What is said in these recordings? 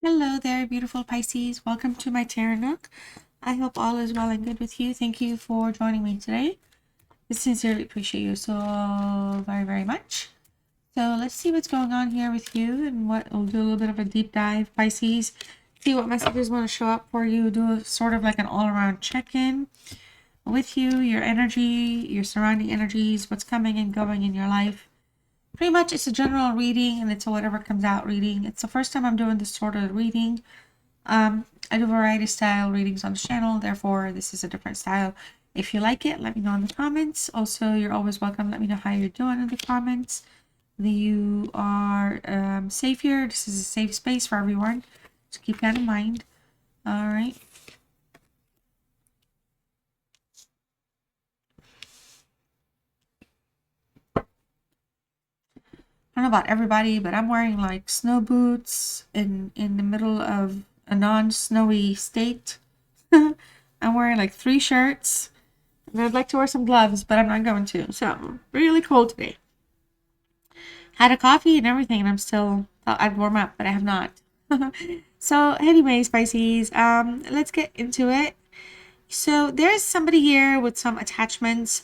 Hello there, beautiful Pisces. Welcome to my Tarot Nook. I hope all is well and good with you. Thank you for joining me today. I sincerely appreciate you so very, very much. So let's see what's going on here with you and we'll do a little bit of a deep dive, Pisces. See what messages want to show up for you. Do a sort of like an all-around check-in with you, your energy, your surrounding energies, what's coming and going in your life. Pretty much it's a general reading and it's a whatever comes out reading. It's the first time I'm doing this sort of reading. I do variety style readings on the channel, therefore this is a different style. If you like it, let me know in the comments. Also, you're always welcome. Let me know how you're doing in the comments. You are safe here. This is a safe space for everyone. So keep that in mind. All right. I don't know about everybody, but I'm wearing like snow boots in the middle of a non-snowy state. I'm wearing like 3 shirts. And I'd like to wear some gloves, but I'm not going to. So, really cold today. Had a coffee and everything, and I'm still thought I'd warm up, but I have not. So, anyways, Pisces, let's get into it. So, there's somebody here with some attachments.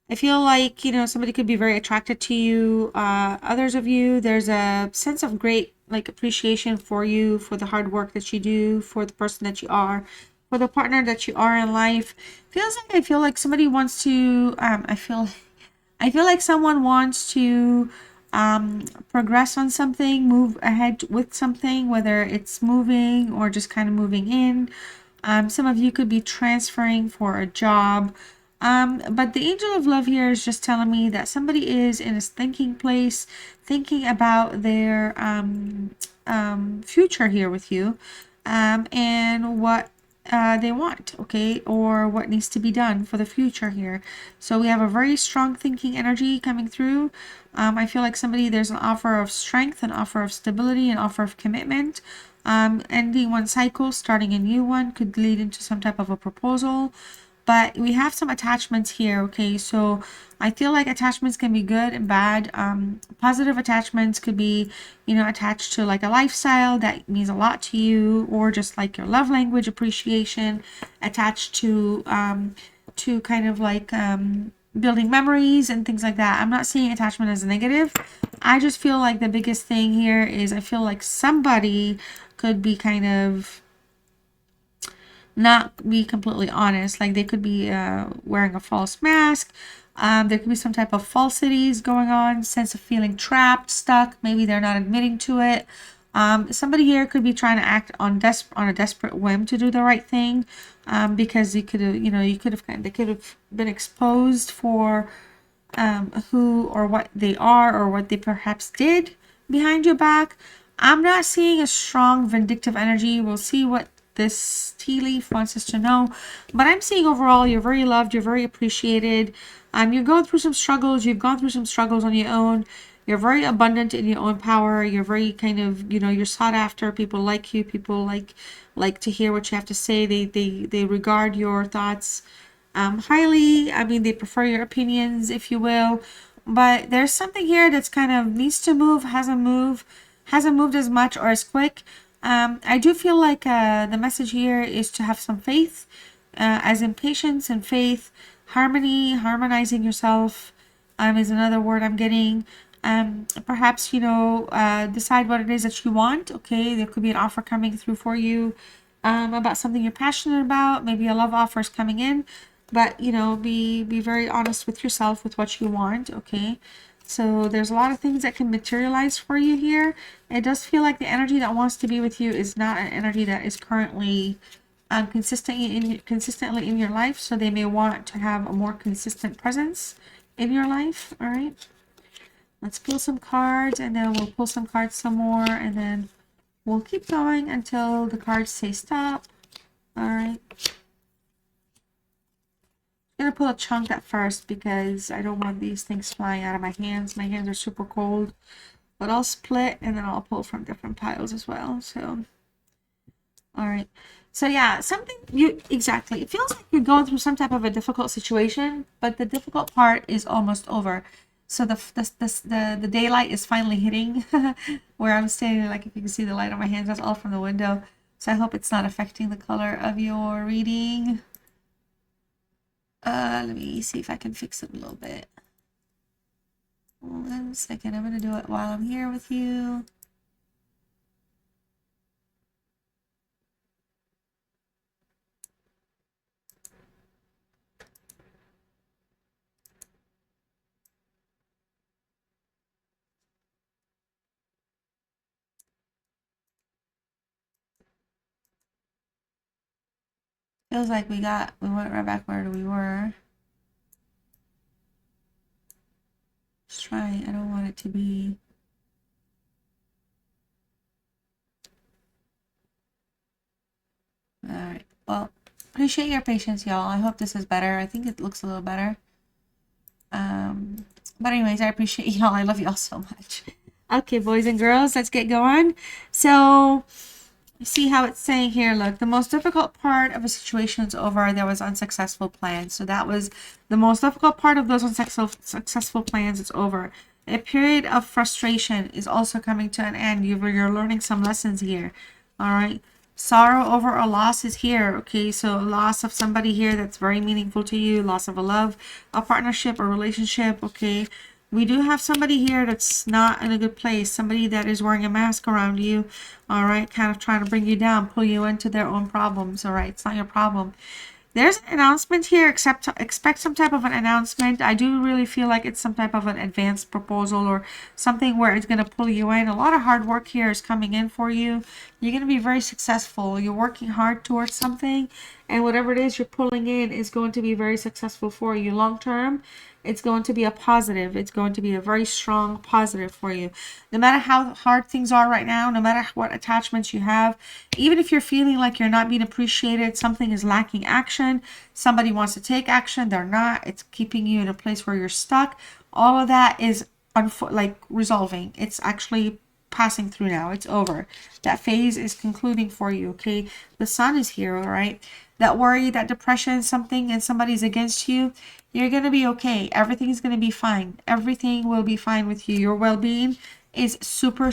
I feel like, somebody could be very attracted to you. Others of you, there's a sense of great, like, appreciation for you, for the hard work that you do, for the person that you are, for the partner that you are in life. I feel like somebody wants to, I feel like someone wants to progress on something, move ahead with something, whether it's moving or just kind of moving in. Some of you could be transferring for a job. But the angel of love here is just telling me that somebody is in a thinking place, thinking about their future here with you, and what they want, okay, or what needs to be done for the future here. So we have a very strong thinking energy coming through. I feel like there's an offer of strength, an offer of stability, an offer of commitment. Ending one cycle, starting a new one could lead into some type of a proposal. But we have some attachments here, okay? So I feel like attachments can be good and bad. Positive attachments could be, attached to like a lifestyle that means a lot to you, or just like your love language appreciation, attached to kind of like building memories and things like that. I'm not seeing attachment as a negative. I just feel like the biggest thing here is I feel like somebody could be kind of not be completely honest. Like they could be wearing a false mask. There could be some type of falsities going on, sense of feeling trapped, stuck. Maybe they're not admitting to it. Somebody here could be trying to act on a desperate whim to do the right thing, because they could have been exposed for who or what they are or what they perhaps did behind your back. I'm not seeing a strong vindictive energy. We'll see what this tea leaf wants us to know. But I'm seeing overall you're very loved, you're very appreciated. You're going through some struggles, you've gone through some struggles on your own. You're very abundant in your own power. You're very kind of, you're sought after. People like you. People like to hear what you have to say. They regard your thoughts highly. I mean, they prefer your opinions, if you will. But there's something here that's kind of needs to move, hasn't moved as much or as quick. I do feel like the message here is to have some faith, as in patience and faith, harmonizing yourself is another word I'm getting. Perhaps, decide what it is that you want. Okay, there could be an offer coming through for you about something you're passionate about. Maybe a love offer is coming in, but be very honest with yourself with what you want. Okay, so there's a lot of things that can materialize for you here. It does feel like the energy that wants to be with you is not an energy that is currently consistently in your life. So they may want to have a more consistent presence in your life. All right. Let's pull some cards, and then we'll pull some cards some more, and then we'll keep going until the cards say stop. All right. I'm going to pull a chunk at first because I don't want these things flying out of my hands. My hands are super cold. But I'll split, and then I'll pull from different piles as well. So, all right. So yeah, exactly. It feels like you're going through some type of a difficult situation, but the difficult part is almost over. So the daylight is finally hitting where I'm standing. Like if you can see the light on my hands, that's all from the window. So I hope it's not affecting the color of your reading. Let me see if I can fix it a little bit. 1 second. I'm going to do it while I'm here with you. Feels like we went right back where we were. Just trying. I don't want it to be. Alright. Well, appreciate your patience, y'all. I hope this is better. I think it looks a little better. But anyways, I appreciate y'all. I love y'all so much. Okay, boys and girls, let's get going. So, see how it's saying here. Look, the most difficult part of a situation is over. There was unsuccessful plans. So that was the most difficult part of those successful plans. It's over. A period of frustration is also coming to an end. You're learning some lessons here. All right. Sorrow over a loss is here. Okay, so loss of somebody here that's very meaningful to you. Loss of a love, a partnership, a relationship. Okay. We do have somebody here that's not in a good place. Somebody that is wearing a mask around you. All right. Kind of trying to bring you down, pull you into their own problems. All right. It's not your problem. There's an announcement here. Expect some type of an announcement. I do really feel like it's some type of an advanced proposal or something where it's going to pull you in. A lot of hard work here is coming in for you. You're going to be very successful. You're working hard towards something, and whatever it is you're pulling in is going to be very successful for you long term. It's going to be a positive. It's going to be a very strong positive for you. No matter how hard things are right now, no matter what attachments you have, even if you're feeling like you're not being appreciated, something is lacking action, somebody wants to take action, they're not, it's keeping you in a place where you're stuck. All of that is like resolving. It's actually passing through now. It's over. That phase is concluding for you, okay? The sun is here, all right? That worry, that depression, something and somebody's against you, you're going to be okay. Everything's going to be fine. Everything will be fine with you. Your well-being is super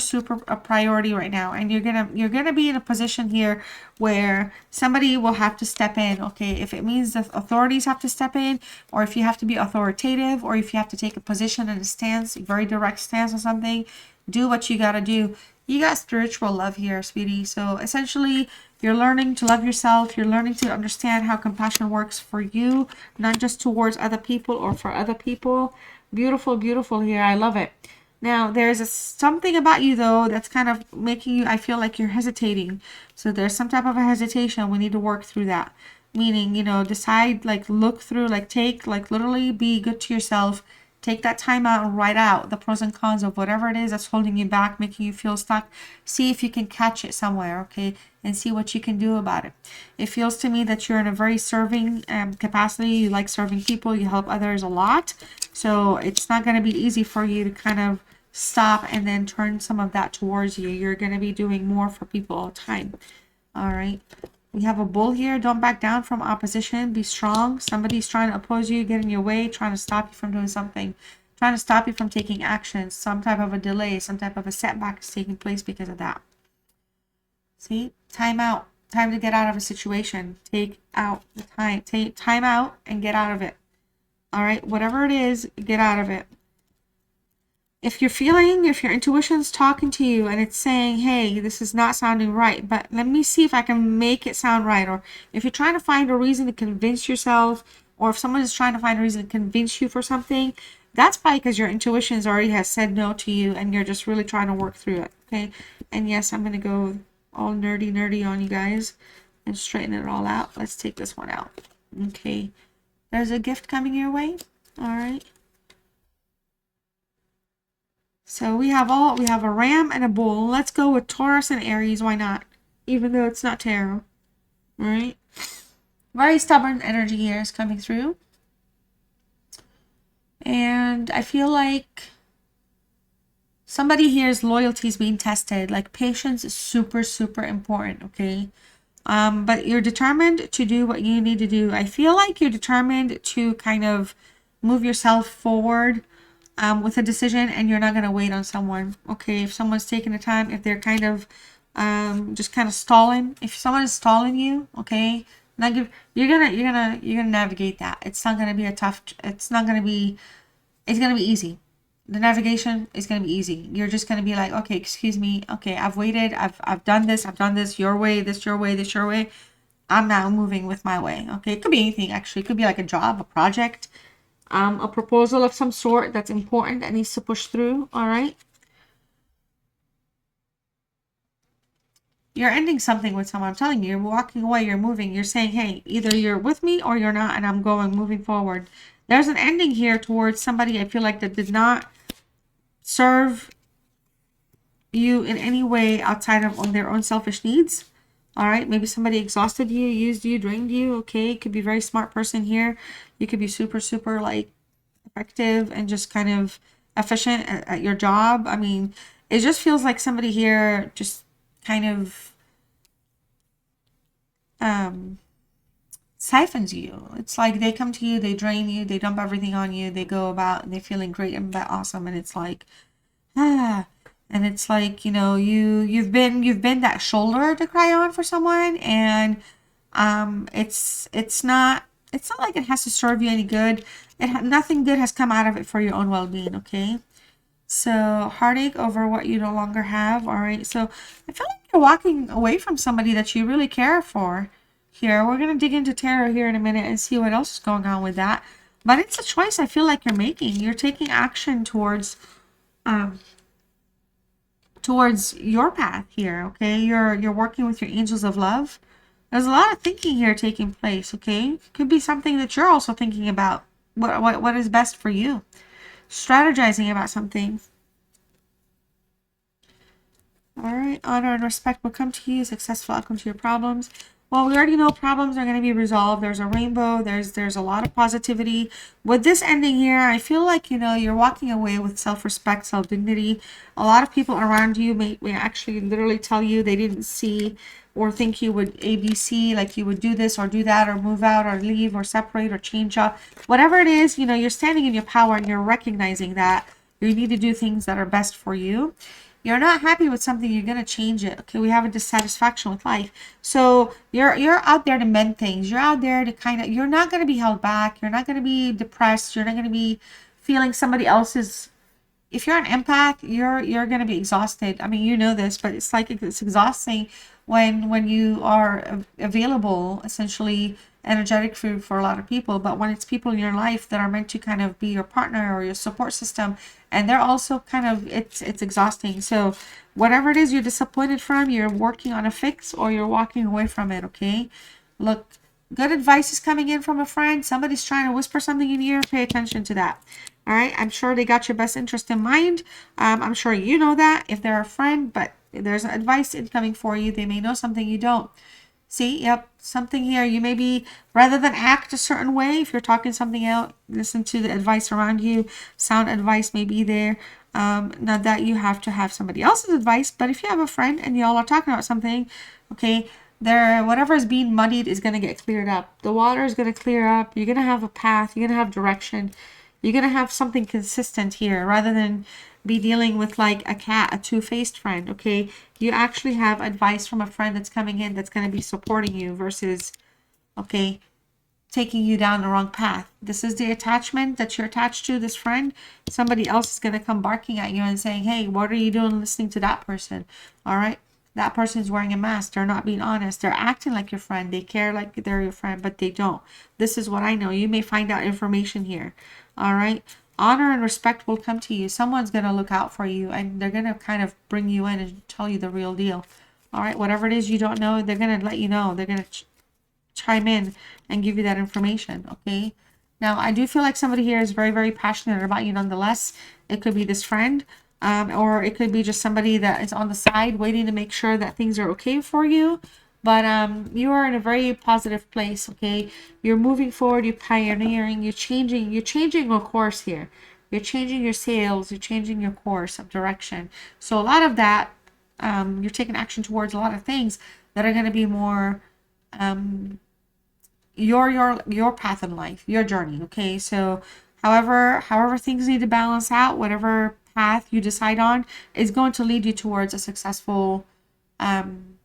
a priority right now, and you're gonna be in a position here where somebody will have to step in. Okay, if it means the authorities have to step in, or if you have to be authoritative, or if you have to take a position and a stance, very direct stance on something, do what you gotta do. You got spiritual love here, sweetie. So essentially, you're learning to love yourself. You're learning to understand how compassion works for you, not just towards other people or for other people. Beautiful, beautiful here. I love it. Now, there's something about you, though, that's kind of making you, I feel like you're hesitating. So there's some type of a hesitation. We need to work through that. Meaning, decide, like, look through, like, take, like, literally be good to yourself. Take that time out and write out the pros and cons of whatever it is that's holding you back, making you feel stuck. See if you can catch it somewhere, okay? And see what you can do about it. It feels to me that you're in a very serving capacity. You like serving people. You help others a lot. So it's not going to be easy for you to kind of stop and then turn some of that towards you. You're going to be doing more for people all the time. All right. We have a bull here. Don't back down from opposition. Be strong. Somebody's trying to oppose you, get in your way, trying to stop you from doing something, trying to stop you from taking action. Some type of a delay, some type of a setback is taking place because of that. See? Time out. Time to get out of a situation. Take out the time. Take time out and get out of it. All right? Whatever it is, get out of it. If your intuition's talking to you and it's saying, hey, this is not sounding right, but let me see if I can make it sound right. Or if you're trying to find a reason to convince yourself, or if someone is trying to find a reason to convince you for something, that's probably because your intuition already has said no to you and you're just really trying to work through it. Okay. And yes, I'm going to go all nerdy on you guys and straighten it all out. Let's take this one out. Okay. There's a gift coming your way. All right. So we have a ram and a bull. Let's go with Taurus and Aries. Why not? Even though it's not tarot. All right. Very stubborn energy here is coming through. And I feel like somebody here's loyalty is being tested. Like patience is super important. Okay. But you're determined to do what you need to do. I feel like you're determined to kind of move yourself forward. with a decision, and you're not going to wait on someone. Okay, if someone's taking the time, if they're kind of just kind of stalling, if someone is stalling you, okay, not give, you're gonna navigate that. It's not gonna be a tough. It's not gonna be. It's gonna be easy. The navigation is gonna be easy. You're just gonna be like, okay, excuse me, okay, I've waited, I've done this, your way, this your way, this your way. I'm now moving with my way. Okay, it could be anything actually. It could be like a job, a project, a proposal of some sort that's important that needs to push through. All right. You're ending something with someone. I'm telling you, you're walking away, you're moving, you're saying, hey, either you're with me or you're not, and I'm moving forward. There's an ending here towards somebody I feel like that did not serve you in any way outside of their own selfish needs. All right, maybe somebody exhausted you, used you, drained you. Okay, it could be a very smart person here. You could be super, super like effective and just kind of efficient at your job. I mean, it just feels like somebody here just kind of siphons you. It's like they come to you, they drain you, they dump everything on you, they go about and they're feeling great and awesome, and it's like, and it's like, you know, you've been that shoulder to cry on for someone, and it's not like it has to serve you any good. Nothing good has come out of it for your own well-being. Okay, so heartache over what you no longer have. All right, so I feel like you're walking away from somebody that you really care for here. We're going to dig into tarot here in a minute and see what else is going on with that, but it's a choice I feel like you're making. You're taking action towards your path here. Okay, you're working with your angels of love. There's a lot of thinking here taking place. Okay, could be something that you're also thinking about. What is best for you, strategizing about something. All right, honor and respect will come to you. Successful outcome to your problems. Well, we already know problems are going to be resolved. There's a rainbow. There's a lot of positivity. With this ending here, I feel like, you know, you're walking away with self-respect, self-dignity. A lot of people around you may actually literally tell you they didn't see or think you would ABC, like you would do this or do that or move out or leave or separate or change up. Whatever it is, you know, you're standing in your power and you're recognizing that you need to do things that are best for you. You're not happy with something, you're going to change it. Okay, we have a dissatisfaction with life. So you're out there to mend things. You're out there to kind of, you're not going to be held back. You're not going to be depressed. You're not going to be feeling somebody else's. If you're an empath, you're going to be exhausted. I mean, you know this, but it's like it's exhausting when you are available, essentially energetic for a lot of people. But when it's people in your life that are meant to kind of be your partner or your support system, and they're also kind of, it's exhausting. So whatever it is you're disappointed from, you're working on a fix or you're walking away from it. Okay, look, good advice is coming in from a friend. Somebody's trying to whisper something in your ear. Pay attention to that. All right, I'm sure they got your best interest in mind. I'm sure you know that if they're a friend, but there's advice incoming for you. They may know something you don't. See, yep, something here. You may be, rather than act a certain way, if you're talking something out, listen to the advice around you. Sound advice may be there. Not that you have to have somebody else's advice, but if you have a friend and y'all are talking about something, okay, whatever is being muddied is going to get cleared up. The water is going to clear up. You're going to have a path. You're going to have direction. You're going to have something consistent here rather than be dealing with like a cat, a two-faced friend. Okay, you actually have advice from a friend that's coming in that's going to be supporting you versus, okay, taking you down the wrong path. This is the attachment that you're attached to, this friend. Somebody else is going to come barking at you and saying, hey, what are you doing listening to that person? All right, that person's wearing a mask. They're not being honest. They're acting like your friend. They care like they're your friend, but they don't. This is what I know. You may find out information here. All right, honor and respect will come to you. Someone's going to look out for you and they're going to kind of bring you in and tell you the real deal. All right, whatever it is you don't know, they're going to let you know. They're going to chime in and give you that information. Okay, now I do feel like somebody here is very, very passionate about you nonetheless. It could be this friend, or it could be just somebody that is on the side waiting to make sure that things are okay for you. But you are in a very positive place. Okay, you're moving forward, you're pioneering, you're changing your course here. You're changing your sails, you're changing your course of direction. So a lot of that, you're taking action towards a lot of things that are going to be more your path in life, your journey. Okay, so However things need to balance out, whatever path you decide on is going to lead you towards a successful, um,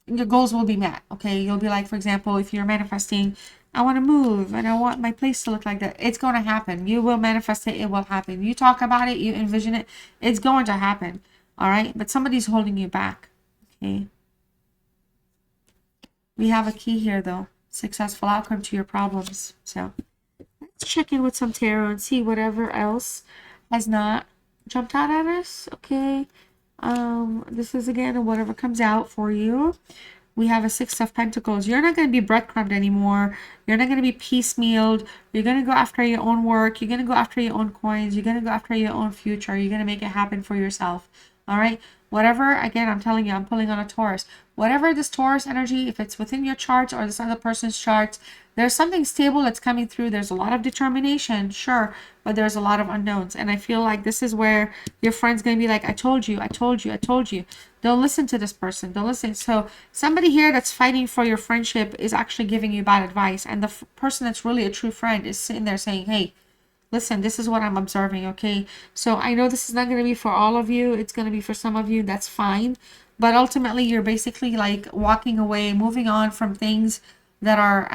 your goals will be met. Okay, you'll be like, for example, if you're manifesting, I want to move and I want my place to look like that, it's going to happen. You will manifest it, it will happen. You talk about it, you envision it, it's going to happen. All right, but somebody's holding you back. Okay, we have a key here though, successful outcome to your problems. So let's check in with some tarot and see whatever else has not jumped out at us. Okay, this is again whatever comes out for you. We have a Six of Pentacles. You're not going to be breadcrumbed anymore. You're not going to be piecemealed. You're going to go after your own work. You're going to go after your own coins. You're going to go after your own future. You're going to make it happen for yourself. All right. Whatever, again, I'm telling you, I'm pulling on a Taurus. Whatever this Taurus energy, if it's within your charts or this other person's charts, there's something stable that's coming through. There's a lot of determination, sure, but there's a lot of unknowns. And I feel like this is where your friend's going to be like, I told you, I told you, I told you. Don't listen to this person. Don't listen. So somebody here that's fighting for your friendship is actually giving you bad advice. And the person that's really a true friend is sitting there saying, hey, listen, this is what I'm observing, okay? So I know this is not going to be for all of you. It's going to be for some of you. That's fine. But ultimately, you're basically like walking away, moving on from things that are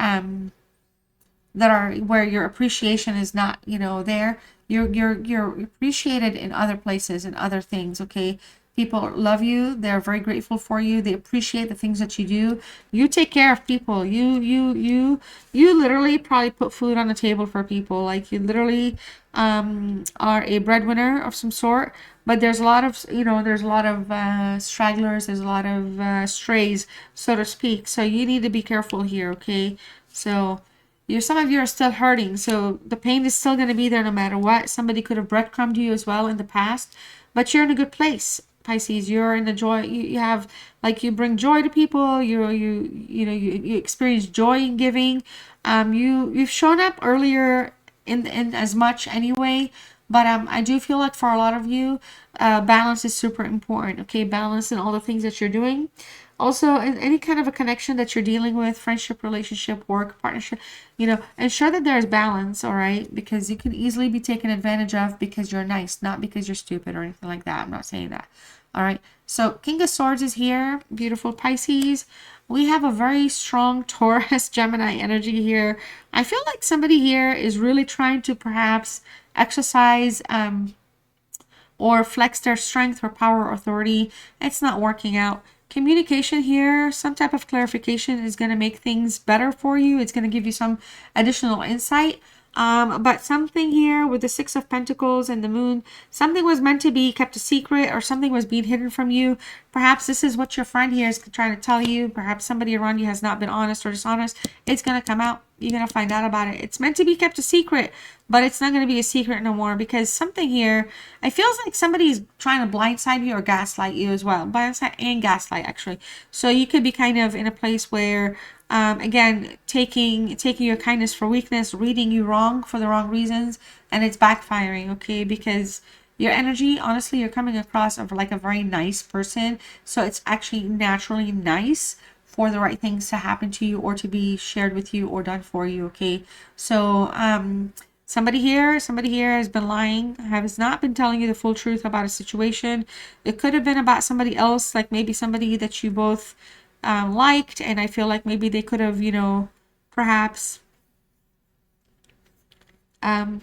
where your appreciation is not, you know, there. You're appreciated in other places and other things, okay? People love you. They're very grateful for you. They appreciate the things that you do. You take care of people. You literally probably put food on the table for people. Like you literally are a breadwinner of some sort. But there's a lot of, you know, there's a lot of stragglers. There's a lot of strays, so to speak. So you need to be careful here, okay? So some of you are still hurting. So the pain is still going to be there no matter what. Somebody could have breadcrumbed you as well in the past. But you're in a good place. Pisces, you're in the joy. You have, like, you bring joy to people. You experience joy in giving. You've shown up earlier in as much anyway. But I do feel like for a lot of you, balance is super important. Okay, balance in all the things that you're doing. Also, in any kind of a connection that you're dealing with, friendship, relationship, work, partnership, you know, ensure that there's balance, all right? Because you can easily be taken advantage of because you're nice, not because you're stupid or anything like that. I'm not saying that. All right. So King of Swords is here. Beautiful Pisces. We have a very strong Taurus, Gemini energy here. I feel like somebody here is really trying to perhaps exercise or flex their strength or power or authority. It's not working out. Communication here, some type of clarification is going to make things better for you. It's going to give you some additional insight. But something here with the Six of Pentacles and the Moon, something was meant to be kept a secret or something was being hidden from you. Perhaps this is what your friend here is trying to tell you. Perhaps somebody around you has not been honest or dishonest. It's going to come out. You're going to find out about it. It's meant to be kept a secret, but it's not going to be a secret no more because something here, it feels like somebody's trying to blindside you or gaslight you as well. Blindside and gaslight, actually. So you could be kind of in a place where again, taking your kindness for weakness, reading you wrong for the wrong reasons, and it's backfiring, okay? Because your energy, honestly, you're coming across of like a very nice person. So it's actually naturally nice for the right things to happen to you or to be shared with you or done for you, okay? So somebody here has been lying, has not been telling you the full truth about a situation. It could have been about somebody else, like maybe somebody that you both liked, and I feel like maybe they could have, you know, perhaps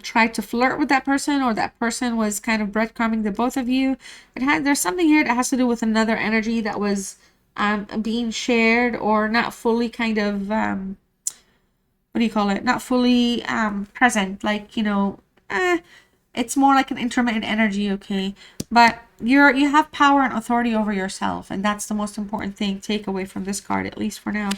tried to flirt with that person, or that person was kind of breadcrumbing the both of you. There's something here that has to do with another energy that was being shared or not fully kind of what do you call it? Not fully present, like, you know, it's more like an intermittent energy, okay? But you have power and authority over yourself, and that's the most important thing. Take away from this card, at least for now.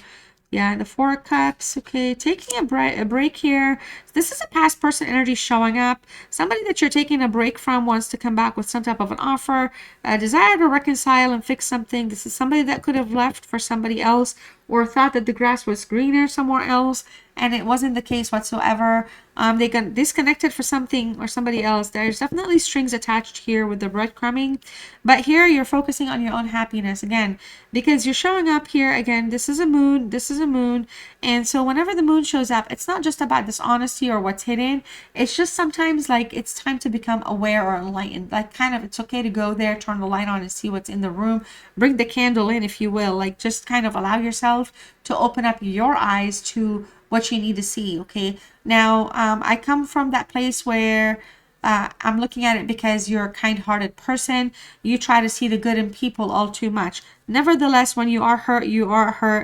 Yeah, the Four of Cups, okay, taking a break here. This is a past person energy showing up. Somebody that you're taking a break from wants to come back with some type of an offer, a desire to reconcile and fix something. This is somebody that could have left for somebody else, or thought that the grass was greener somewhere else, and it wasn't the case whatsoever. They got disconnected for something or somebody else. There's definitely strings attached here with the breadcrumbing, but here you're focusing on your own happiness again, because you're showing up here again. This is a moon, this is a moon, and so whenever the moon shows up, it's not just about dishonesty or what's hidden. It's just sometimes like it's time to become aware or enlightened. Like kind of, it's okay to go there, turn the light on and see what's in the room, bring the candle in if you will, like just kind of allow yourself to open up your eyes to what you need to see. Okay, now I come from that place where I'm looking at it because you're a kind-hearted person. You try to see the good in people all too much. Nevertheless, when you are hurt,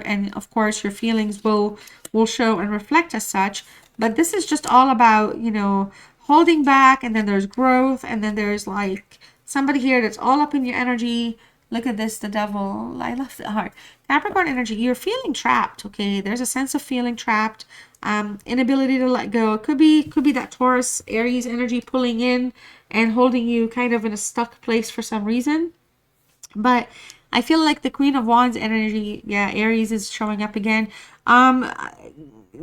and of course your feelings will show and reflect as such. But this is just all about, you know, holding back, and then there's growth, and then there's like somebody here that's all up in your energy. Look at this, the devil. I love the heart. Capricorn energy, you're feeling trapped, okay? There's a sense of feeling trapped, inability to let go. It could be that Taurus, Aries energy pulling in and holding you kind of in a stuck place for some reason. But I feel like the Queen of Wands energy, yeah, Aries is showing up again.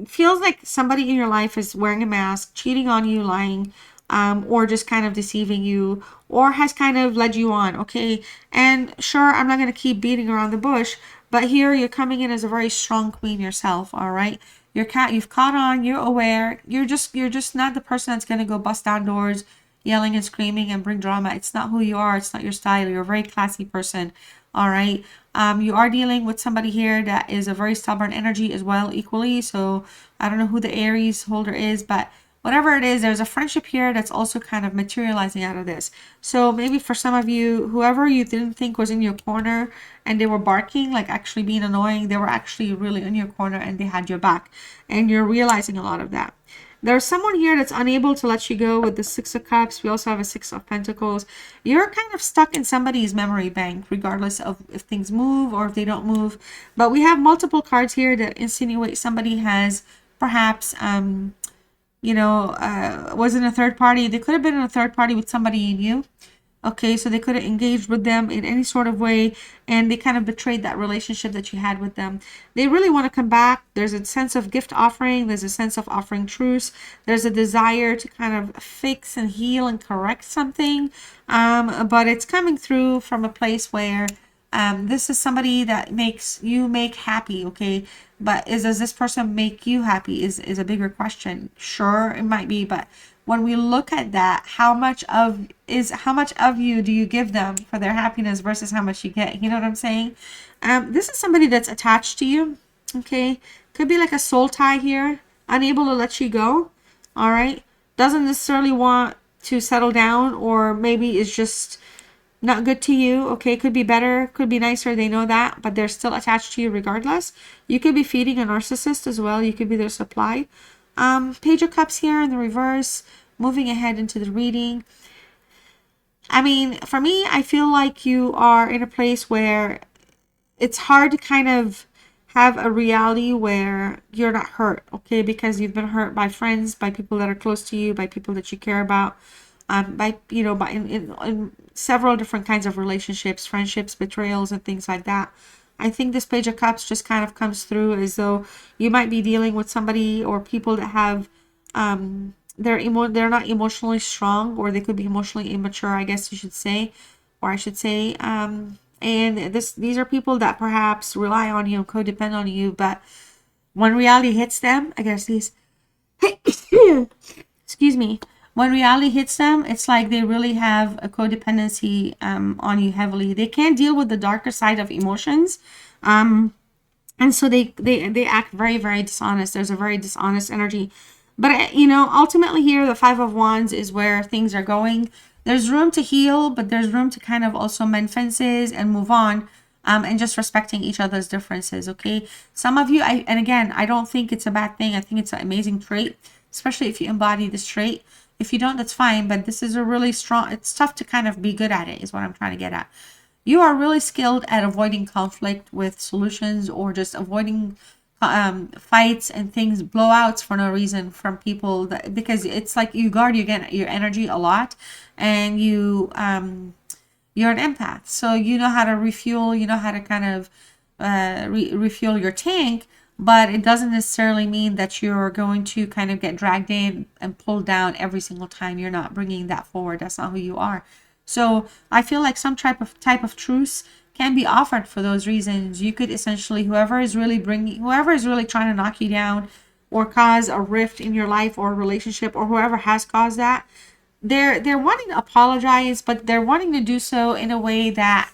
Feels like somebody in your life is wearing a mask, cheating on you, lying, or just kind of deceiving you, or has kind of led you on, okay? And sure, I'm not going to keep beating around the bush, but here you're coming in as a very strong queen yourself, all right? You've caught on, you're aware, you're just not the person that's going to go bust down doors, yelling and screaming and bring drama. It's not who you are. It's not your style. You're a very classy person, all right? You are dealing with somebody here that is a very stubborn energy as well, equally. So I don't know who the Aries holder is, but whatever it is, there's a friendship here that's also kind of materializing out of this. So maybe for some of you, whoever you didn't think was in your corner and they were barking, like actually being annoying, they were actually really in your corner and they had your back. And you're realizing a lot of that. There's someone here that's unable to let you go with the Six of Cups. We also have a Six of Pentacles. You're kind of stuck in somebody's memory bank, regardless of if things move or if they don't move. But we have multiple cards here that insinuate somebody has perhaps was in a third party. They could have been in a third party with somebody you knew. Okay, so they could have engaged with them in any sort of way, and they kind of betrayed that relationship that you had with them. They really want to come back. There's a sense of gift offering. There's a sense of offering truce. There's a desire to kind of fix and heal and correct something. But it's coming through from a place where this is somebody that makes you happy, okay? But does this person make you happy is a bigger question. Sure, it might be, but when we look at that, how much of you do you give them for their happiness versus how much you get? You know what I'm saying? This is somebody that's attached to you, okay? Could be like a soul tie here, unable to let you go, all right? Doesn't necessarily want to settle down, or maybe is just not good to you, okay? Could be better, could be nicer, they know that, but they're still attached to you regardless. You could be feeding a narcissist as well. You could be their supply. Page of Cups here in the reverse, moving ahead into the reading. I mean, for me, I feel like you are in a place where it's hard to kind of have a reality where you're not hurt, okay? Because you've been hurt by friends, by people that are close to you, by people that you care about, in several different kinds of relationships, friendships, betrayals, and things like that. I think this Page of Cups just kind of comes through as though you might be dealing with somebody or people that have they're not emotionally strong, or they could be emotionally immature, I guess you should say, or I should say, and these are people that perhaps rely on you and codepend on you, but when reality hits them, I guess these excuse me, when reality hits them, it's like they really have a codependency on you heavily. They can't deal with the darker side of emotions. And so they act very, very dishonest. There's a very dishonest energy. But, ultimately here, the Five of Wands is where things are going. There's room to heal, but there's room to kind of also mend fences and move on. And just respecting each other's differences, okay? Some of you, and again, I don't think it's a bad thing. I think it's an amazing trait, especially if you embody this trait. If you don't, that's fine, but this is a really strong, it's tough to kind of be good at it, is what I'm trying to get at. You are really skilled at avoiding conflict with solutions, or just avoiding fights and things, blowouts for no reason from people, because it's like you guard your energy a lot, and you're an empath, so you know how to refuel, you know how to kind of refuel your tank, but it doesn't necessarily mean that you're going to kind of get dragged in and pulled down every single time. You're not bringing that forward. That's not who you are. So I feel like some type of truce can be offered for those reasons. You could essentially, whoever is really trying to knock you down or cause a rift in your life or relationship, or whoever has caused that, they're wanting to apologize, but they're wanting to do so in a way that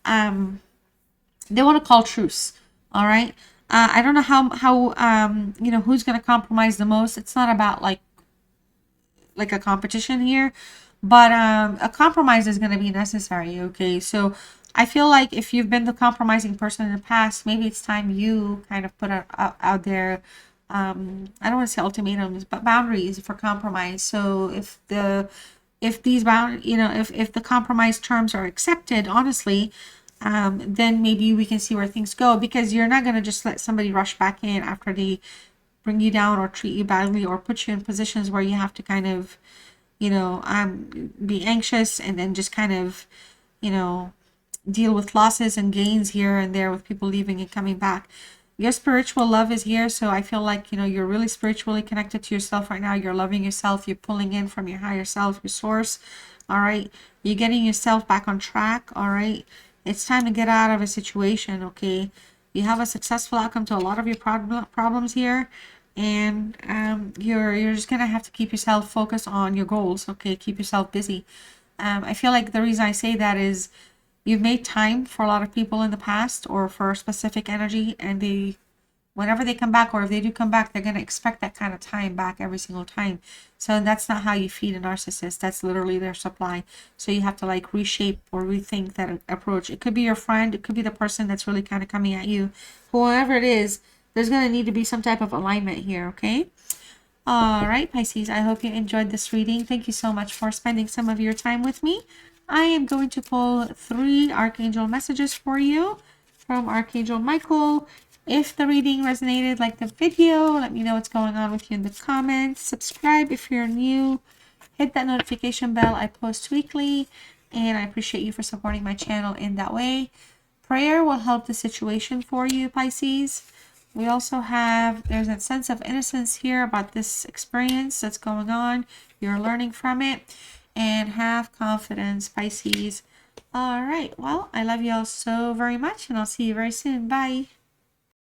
they want to call truce. All right. I don't know how who's going to compromise the most. It's not about like a competition here, but a compromise is going to be necessary. Okay, so I feel like if you've been the compromising person in the past, maybe it's time you kind of put out there, I don't want to say ultimatums, but boundaries for compromise. So if these if the compromise terms are accepted honestly, then maybe we can see where things go, because you're not going to just let somebody rush back in after they bring you down or treat you badly or put you in positions where you have to kind of be anxious and then just kind of deal with losses and gains here and there with people leaving and coming back. Your spiritual love is here, so I feel like you're really spiritually connected to yourself right now. You're loving yourself. You're pulling in from your higher self, your source. All right, you're getting yourself back on track. All right, it's time to get out of a situation. Okay, you have a successful outcome to a lot of your problems here, and you're just gonna have to keep yourself focused on your goals. Okay, keep yourself busy. I feel like the reason I say that is you've made time for a lot of people in the past or for a specific energy, and whenever they come back, or if they do come back, they're going to expect that kind of time back every single time. So that's not how you feed a narcissist. That's literally their supply. So you have to like reshape or rethink that approach. It could be your friend. It could be the person that's really kind of coming at you. Whoever it is, there's going to need to be some type of alignment here, okay? All right, Pisces, I hope you enjoyed this reading. Thank you so much for spending some of your time with me. I am going to pull 3 Archangel messages for you from Archangel Michael. If the reading resonated, like the video, let me know what's going on with you in the comments. Subscribe if you're new. Hit that notification bell. I post weekly, and I appreciate you for supporting my channel in that way. Prayer will help the situation for you, Pisces. We also there's a sense of innocence here about this experience that's going on. You're learning from it. And have confidence, Pisces. All right. Well, I love you all so very much, and I'll see you very soon. Bye.